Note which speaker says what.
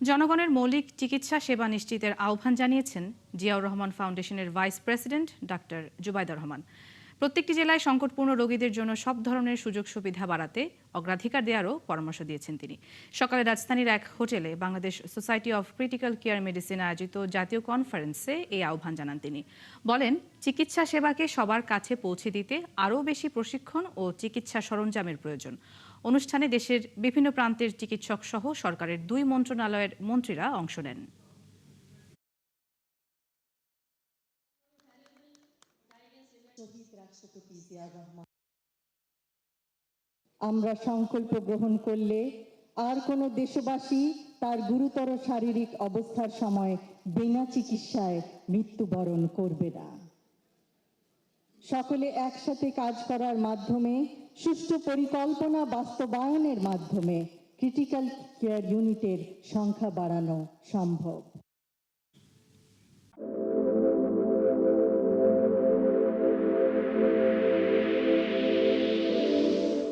Speaker 1: জনগণের মৌলিক চিকিৎসা সেবা নিশ্চিতের আহ্বান জানিয়েছেন জিয়াউর রহমান ফাউন্ডেশনের vice president doctor Zubaidur Rahman. প্রত্যেকটি জেলায় সংকটপূর্ণ রোগীদের জন্য সব ধরনের সুযোগ সুবিধা বাড়াতে অগ্রাধিকার দেওয়ারও পরামর্শ দিয়েছেন তিনি। সকালে রাজধানীর এক হোটেলে Bangladesh society of critical care medicine আয়োজিত জাতীয় কনফারেন্সে এই আহ্বান জানান তিনি। বলেন, চিকিৎসা সেবাকে সবার কাছে পৌঁছে দিতে আরও বেশি প্রশিক্ষণ ও চিকিৎসা সরঞ্জামের প্রয়োজন। অনুষ্ঠানে দেশের বিভিন্ন প্রান্তের চিকিৎসক সহ সরকারের 2 মন্ত্রণালয়ের মন্ত্রীরা অংশ নেন।
Speaker 2: আমরা সংকল্প গ্রহণ করলে আর কোনো দেশবাসী তার গুরুতর শারীরিক অবস্থার সময় বিনা চিকিৎসায় মৃত্যুবরণ করবে না। সকলে একসাথে কাজ করার মাধ্যমে সুষ্ঠু পরিকল্পনা বাস্তবায়নের মাধ্যমে ক্রিটিক্যাল কেয়ার ইউনিটের সংখ্যা বাড়ানো সম্ভব।